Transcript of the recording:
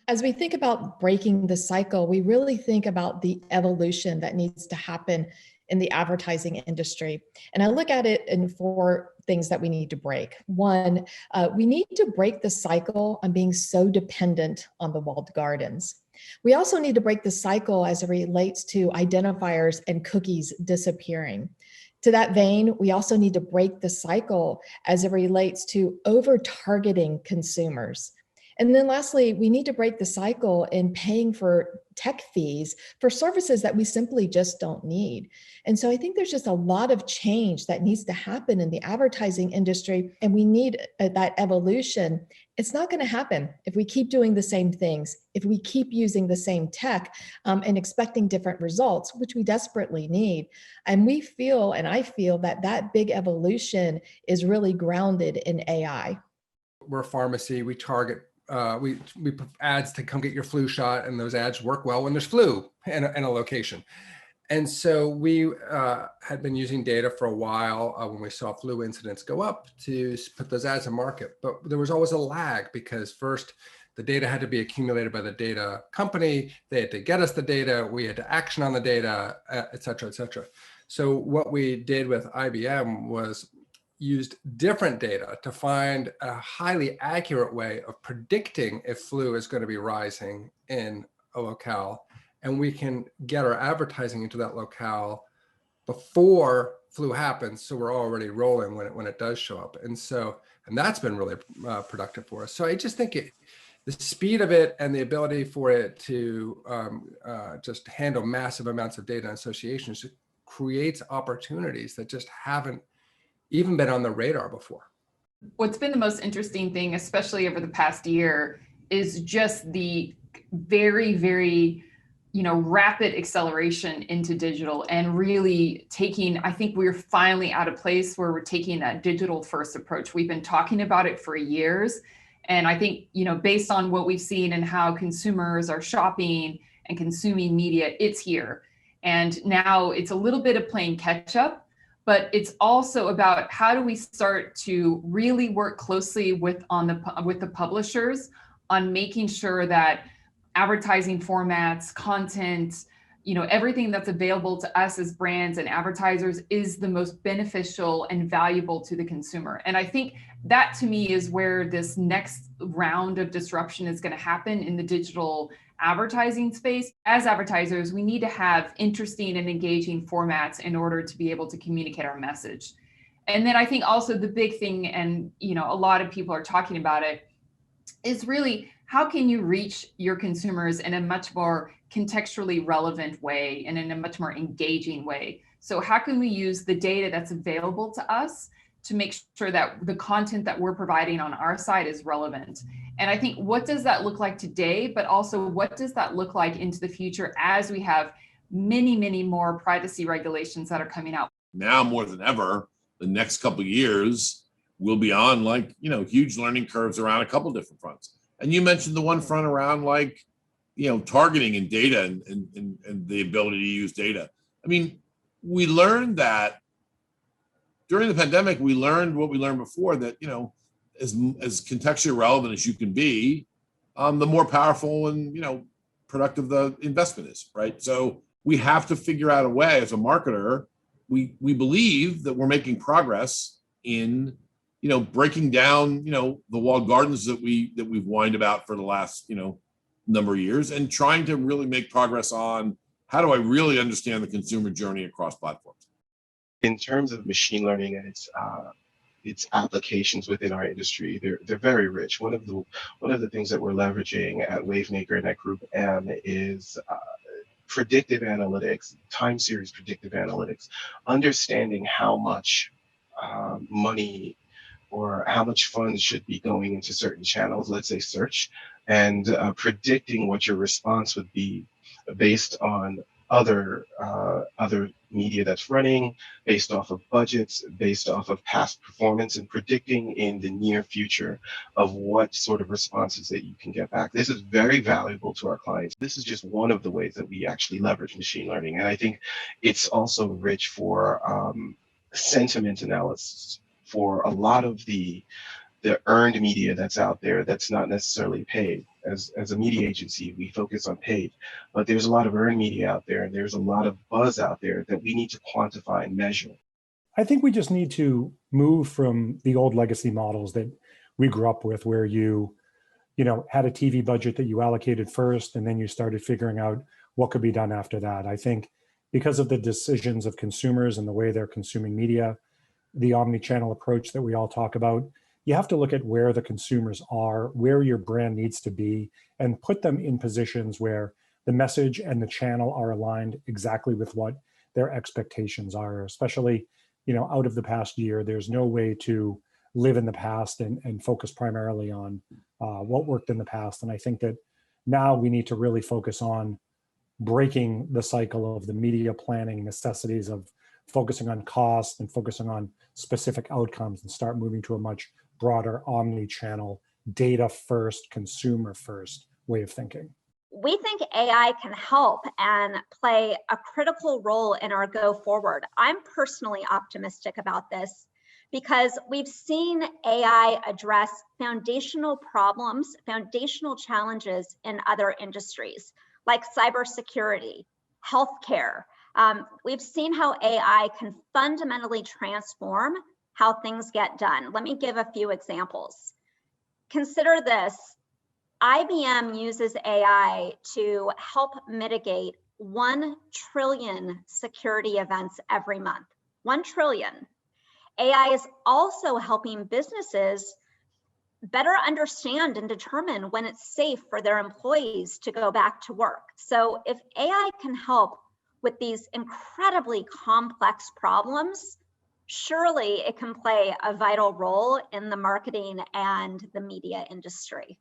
As we think about breaking the cycle, we really think about the evolution that needs to happen in the advertising industry. And I look at it in four things that we need to break. One, we need to break the cycle on being so dependent on the walled gardens. We also need to break the cycle as it relates to identifiers and cookies disappearing. To that vein, we also need to break the cycle as it relates to over-targeting consumers. And then lastly, we need to break the cycle in paying for tech fees for services that we simply just don't need. And so I think there's just a lot of change that needs to happen in the advertising industry, and we need that evolution. It's not going to happen if we keep doing the same things, if we keep using the same tech and expecting different results, which we desperately need. And we feel, and I feel that that big evolution is really grounded in AI. We're a pharmacy, we target we put ads to come get your flu shot, and those ads work well when there's flu in a location. And so we had been using data for a while when we saw flu incidents go up to put those ads in market. But there was always a lag, because first the data had to be accumulated by the data company. They had to get us the data. We had to action on the data, et cetera, et cetera. So what we did with IBM was used different data to find a highly accurate way of predicting if flu is going to be rising in a locale, and we can get our advertising into that locale before flu happens, so we're already rolling when it does show up. And that's been really productive for us. So I just think the speed of it and the ability for it to just handle massive amounts of data and associations creates opportunities that just haven't even been on the radar before. What's been the most interesting thing, especially over the past year, is just the very, very, rapid acceleration into digital, and really taking, I think we're finally at a place where we're taking that digital first approach. We've been talking about it for years. And I think, based on what we've seen and how consumers are shopping and consuming media, it's here. And now it's a little bit of playing catch up. But it's also about how do we start to really work closely with the publishers on making sure that advertising formats, content, everything that's available to us as brands and advertisers is the most beneficial and valuable to the consumer. And I think that, to me, is where this next round of disruption is going to happen in the digital advertising space. As advertisers, we need to have interesting and engaging formats in order to be able to communicate our message. And then I think also the big thing, and a lot of people are talking about it, is really how can you reach your consumers in a much more contextually relevant way and in a much more engaging way. So how can we use the data that's available to us to make sure that the content that we're providing on our side is relevant? And I think, what does that look like today, but also what does that look like into the future as we have many, many more privacy regulations that are coming out? Now more than ever, the next couple of years will be on huge learning curves around a couple different fronts. And you mentioned the one front around targeting and data and the ability to use data. I mean, we learned that during the pandemic, we learned what we learned before, that, as contextually relevant as you can be, the more powerful and, productive the investment is, right? So we have to figure out a way as a marketer. We believe that we're making progress in, breaking down, the walled gardens that we've whined about for the last, number of years, and trying to really make progress on how do I really understand the consumer journey across platforms. In terms of machine learning and its applications within our industry, they're very rich. One of the things that we're leveraging at Wavemaker and at Group M is predictive analytics, time series predictive analytics, understanding how much money or how much funds should be going into certain channels, let's say search, and predicting what your response would be based on other media that's running, based off of budgets, based off of past performance, and predicting in the near future of what sort of responses that you can get back. This is very valuable to our clients. This is just one of the ways that we actually leverage machine learning. And I think it's also rich for sentiment analysis. For a lot of the the earned media that's out there that's not necessarily paid. As a media agency, we focus on paid, but there's a lot of earned media out there, and there's a lot of buzz out there that we need to quantify and measure. I think we just need to move from the old legacy models that we grew up with, where you had a TV budget that you allocated first, and then you started figuring out what could be done after that. I think because of the decisions of consumers and the way they're consuming media, the omni-channel approach that we all talk about, you have to look at where the consumers are, where your brand needs to be, and put them in positions where the message and the channel are aligned exactly with what their expectations are, especially, out of the past year. There's no way to live in the past and focus primarily on what worked in the past. And I think that now we need to really focus on breaking the cycle of the media planning necessities of focusing on cost and focusing on specific outcomes, and start moving to a much broader omni-channel, data first, consumer first way of thinking. We think AI can help and play a critical role in our go forward. I'm personally optimistic about this because we've seen AI address foundational problems, foundational challenges in other industries like cybersecurity, healthcare. We've seen how AI can fundamentally transform how things get done. Let me give a few examples. Consider this. IBM uses AI to help mitigate 1 trillion security events every month. 1 trillion. AI is also helping businesses better understand and determine when it's safe for their employees to go back to work. So if AI can help with these incredibly complex problems, surely it can play a vital role in the marketing and the media industry.